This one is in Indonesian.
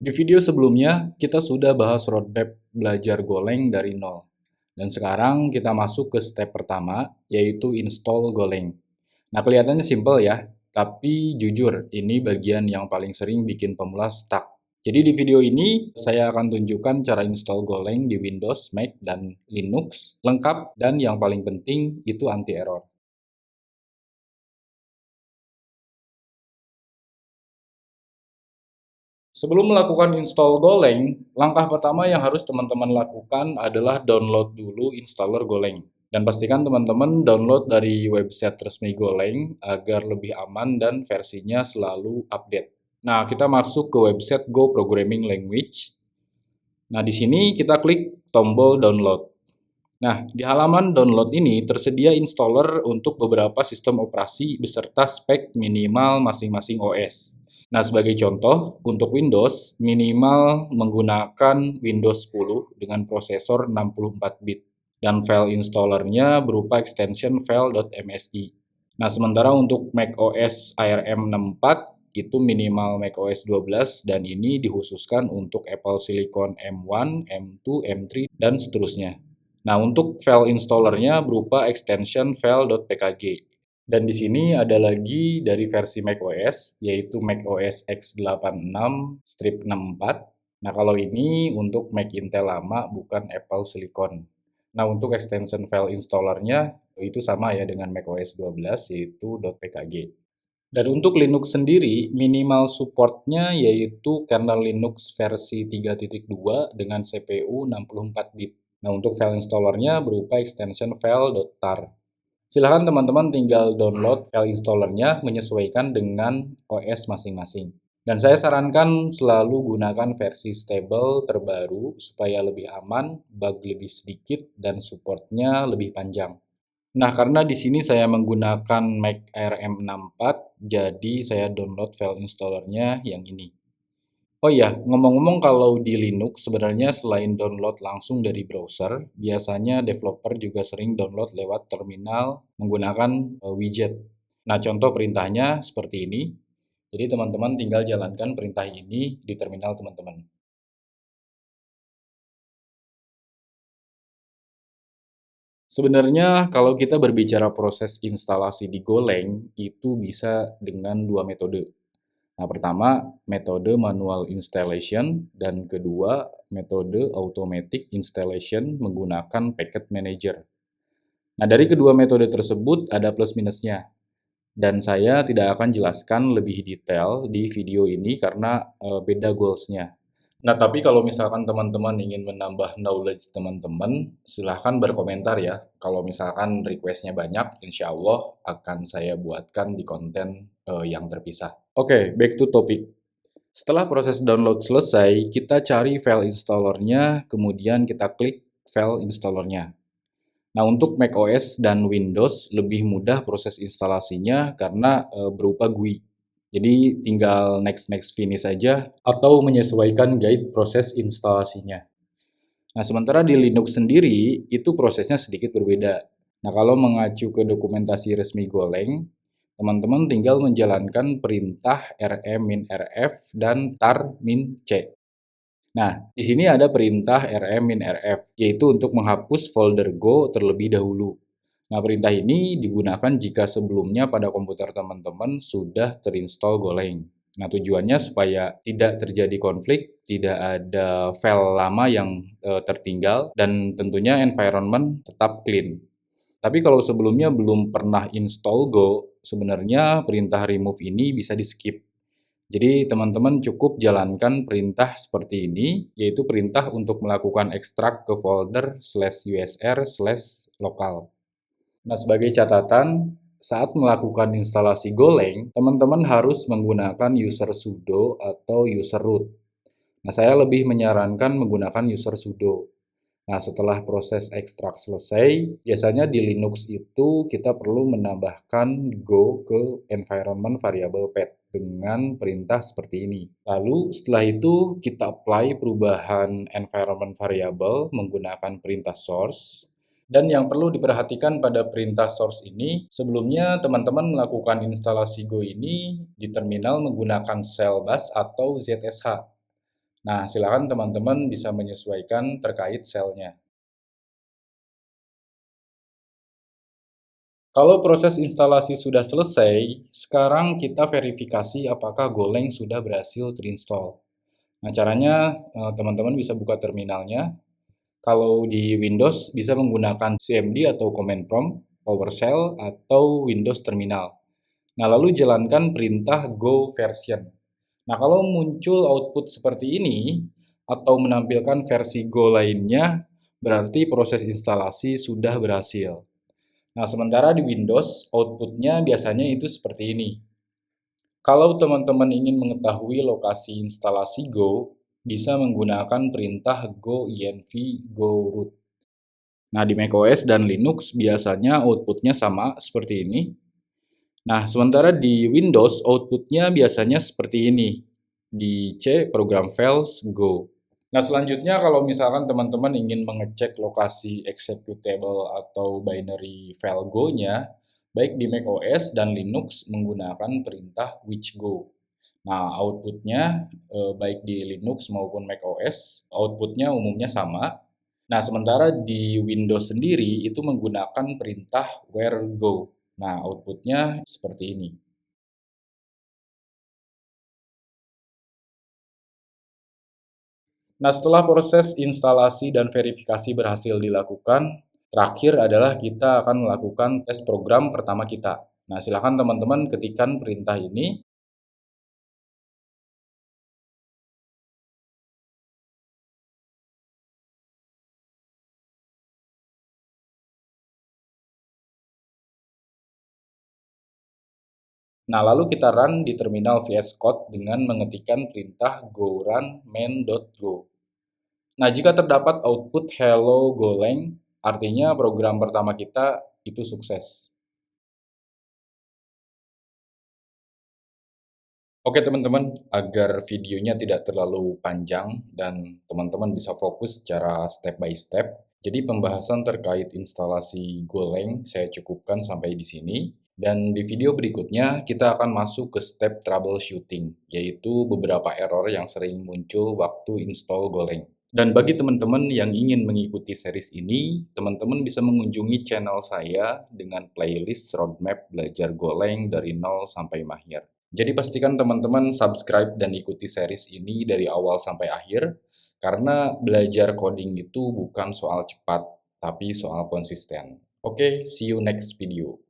Di video sebelumnya, kita sudah bahas roadmap belajar Golang dari nol. Dan sekarang kita masuk ke step pertama, yaitu install Golang. Nah, kelihatannya simple ya, tapi jujur, ini bagian yang paling sering bikin pemula stuck. Jadi di video ini, saya akan tunjukkan cara install Golang di Windows, Mac, dan Linux, lengkap, dan yang paling penting, itu anti-error. Sebelum melakukan install Golang, langkah pertama yang harus teman-teman lakukan adalah download dulu installer Golang. Dan pastikan teman-teman download dari website resmi Golang agar lebih aman dan versinya selalu update. Nah, kita masuk ke website Go Programming Language. Nah, di sini kita klik tombol download. Nah, di halaman download ini tersedia installer untuk beberapa sistem operasi beserta spek minimal masing-masing OS. Nah, sebagai contoh, untuk Windows, minimal menggunakan Windows 10 dengan prosesor 64 bit, dan file installernya berupa extension file.msi. Nah, sementara untuk macOS ARM 64, itu minimal macOS 12, dan ini dikhususkan untuk Apple Silicon M1, M2, M3, dan seterusnya. Nah, untuk file installernya berupa extension file.pkg. Dan di sini ada lagi dari versi macOS, yaitu macOS X86-64. Nah, kalau ini untuk Mac Intel lama, bukan Apple Silicon. Nah, untuk extension file installernya, itu sama ya dengan macOS 12, yaitu .pkg. Dan untuk Linux sendiri, minimal supportnya yaitu kernel Linux versi 3.2 dengan CPU 64 bit. Nah, untuk file installernya berupa extension file.tar. Silahkan teman-teman tinggal download file installernya menyesuaikan dengan OS masing-masing. Dan saya sarankan selalu gunakan versi stable terbaru supaya lebih aman, bug lebih sedikit, dan supportnya lebih panjang. Nah, karena di sini saya menggunakan Mac ARM 64, jadi saya download file installernya yang ini. Oh iya, ngomong-ngomong kalau di Linux sebenarnya selain download langsung dari browser, biasanya developer juga sering download lewat terminal menggunakan widget. Nah, contoh perintahnya seperti ini. Jadi teman-teman tinggal jalankan perintah ini di terminal teman-teman. Sebenarnya kalau kita berbicara proses instalasi di Golang, itu bisa dengan dua metode. Nah, pertama, metode manual installation, dan kedua, metode automatic installation menggunakan packet manager. Nah, dari kedua metode tersebut ada plus minusnya, dan saya tidak akan jelaskan lebih detail di video ini karena beda goals-nya. Nah, tapi kalau misalkan teman-teman ingin menambah knowledge teman-teman, silahkan berkomentar ya. Kalau misalkan request-nya banyak, insya Allah akan saya buatkan di konten yang terpisah. Oke, back to topic. Setelah proses download selesai, kita cari file installernya, kemudian kita klik file installernya. Nah, untuk macOS dan Windows lebih mudah proses instalasinya karena berupa GUI. Jadi tinggal next finish saja atau menyesuaikan guide proses instalasinya. Nah, sementara di Linux sendiri itu prosesnya sedikit berbeda. Nah, kalau mengacu ke dokumentasi resmi Golang, teman-teman tinggal menjalankan perintah rm-rf dan tar-c. Nah, di sini ada perintah rm-rf, yaitu untuk menghapus folder Go terlebih dahulu. Nah, perintah ini digunakan jika sebelumnya pada komputer teman-teman sudah terinstall Golang. Nah, tujuannya supaya tidak terjadi konflik, tidak ada file lama yang tertinggal, dan tentunya environment tetap clean. Tapi kalau sebelumnya belum pernah install Go, sebenarnya perintah remove ini bisa di-skip. Jadi teman-teman cukup jalankan perintah seperti ini, yaitu perintah untuk melakukan ekstrak ke folder /usr/lokal. Nah, sebagai catatan, saat melakukan instalasi Golang, teman-teman harus menggunakan user sudo atau user root. Nah, saya lebih menyarankan menggunakan user sudo. Nah, setelah proses ekstrak selesai, biasanya di Linux itu kita perlu menambahkan Go ke environment variable path dengan perintah seperti ini. Lalu setelah itu kita apply perubahan environment variable menggunakan perintah source. Dan yang perlu diperhatikan pada perintah source ini, sebelumnya teman-teman melakukan instalasi Go ini di terminal menggunakan shell bash atau ZSH. Nah, silakan teman-teman bisa menyesuaikan terkait selnya. Kalau proses instalasi sudah selesai, sekarang kita verifikasi apakah Golang sudah berhasil terinstall. Nah, caranya teman-teman bisa buka terminalnya. Kalau di Windows bisa menggunakan CMD atau Command Prompt, PowerShell, atau Windows Terminal. Nah, lalu jalankan perintah go version. Nah, kalau muncul output seperti ini, atau menampilkan versi Go lainnya, berarti proses instalasi sudah berhasil. Nah, sementara di Windows, outputnya biasanya itu seperti ini. Kalau teman-teman ingin mengetahui lokasi instalasi Go, bisa menggunakan perintah go env go root. Nah, di macOS dan Linux biasanya outputnya sama seperti ini. Nah, sementara di Windows outputnya biasanya seperti ini. Di C program files Go. Nah, selanjutnya kalau misalkan teman-teman ingin mengecek lokasi executable atau binary file Go-nya, baik di macOS dan Linux menggunakan perintah which go. Nah, outputnya baik di Linux maupun macOS, outputnya umumnya sama. Nah, sementara di Windows sendiri itu menggunakan perintah where go. Nah, outputnya seperti ini. Nah, setelah proses instalasi dan verifikasi berhasil dilakukan, terakhir adalah kita akan melakukan tes program pertama kita. Nah, silakan teman-teman ketikkan perintah ini. Nah, lalu kita run di terminal VS Code dengan mengetikkan perintah go run main.go. Nah, jika terdapat output hello Golang, artinya program pertama kita itu sukses. Oke teman-teman, agar videonya tidak terlalu panjang dan teman-teman bisa fokus secara step by step, jadi pembahasan terkait instalasi Golang saya cukupkan sampai di sini. Dan di video berikutnya kita akan masuk ke step troubleshooting, yaitu beberapa error yang sering muncul waktu install Golang. Dan bagi teman-teman yang ingin mengikuti series ini, teman-teman bisa mengunjungi channel saya dengan playlist roadmap belajar Golang dari nol sampai mahir. Jadi pastikan teman-teman subscribe dan ikuti series ini dari awal sampai akhir, karena belajar coding itu bukan soal cepat, tapi soal konsisten. Oke, see you next video.